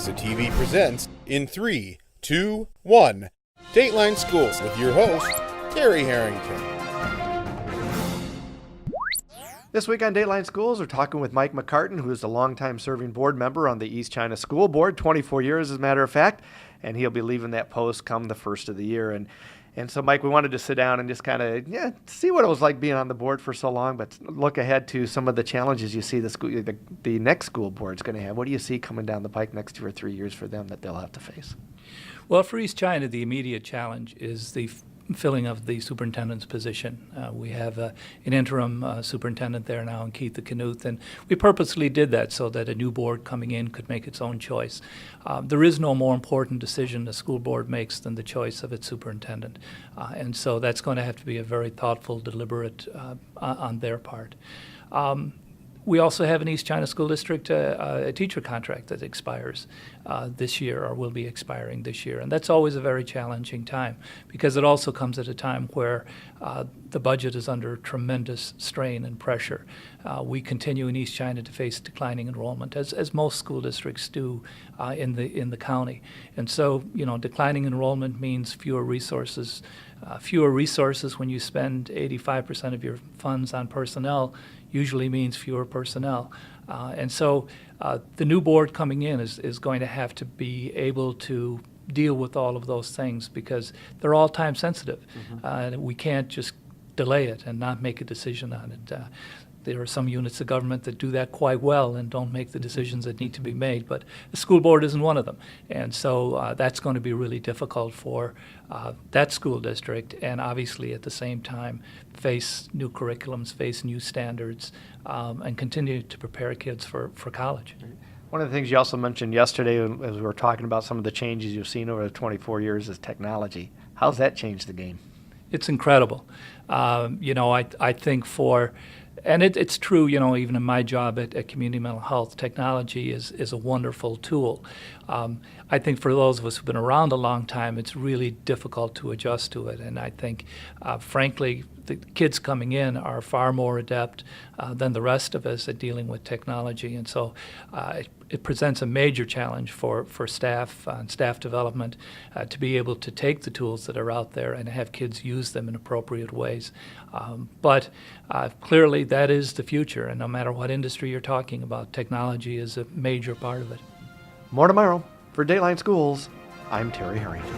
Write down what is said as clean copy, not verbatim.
Alexa TV presents in 3, 2, 1. Dateline Schools with your host, Terry Harrington. This week on Dateline Schools, we're talking with Mike McCartan, who is a longtime serving board member on the East China School Board, 24 years as a matter of fact, and he'll be leaving that post come the first of the year. And so, Mike, we wanted to sit down and just kind of see what it was like being on the board for so long, but look ahead to some of the challenges you see the next school board's going to have. What do you see coming down the pike next 2 or 3 years for them that they'll have to face? Well, for East China, the immediate challenge is the filling of the superintendent's position. We have an interim superintendent there now in Keith Knuth, and we purposely did that so that a new board coming in could make its own choice. There is no more important decision the school board makes than the choice of its superintendent. And so that's going to have to be a very thoughtful, deliberate on their part. We also have in East China School District a teacher contract that expires this year, or will be expiring this year. And that's always a very challenging time because it also comes at a time where the budget is under tremendous strain and pressure. We continue in East China to face declining enrollment, as most school districts do in the county. And so, declining enrollment means fewer resources. Fewer resources when you spend 85% of your funds on personnel usually means fewer personnel. And so the new board coming in is going to have to be able to deal with all of those things because they're all time sensitive. We can't just delay it and not make a decision on it. There are some units of government that do that quite well and don't make the decisions that need to be made, but the school board isn't one of them. And so that's going to be really difficult for that school district, and obviously at the same time face new curriculums, face new standards, and continue to prepare kids for college. One of the things you also mentioned yesterday as we were talking about some of the changes you've seen over the 24 years is technology. How's that changed the game? It's incredible. I think and it's true, even in my job at Community Mental Health, technology is a wonderful tool. I think for those of us who've been around a long time, it's really difficult to adjust to it. And I think, frankly, the kids coming in are far more adept than the rest of us at dealing with technology. And so it presents a major challenge for staff and staff development to be able to take the tools that are out there and have kids use them in appropriate ways. But clearly that is the future, and no matter what industry you're talking about, technology is a major part of it. More tomorrow. For Dateline Schools, I'm Terry Harrington.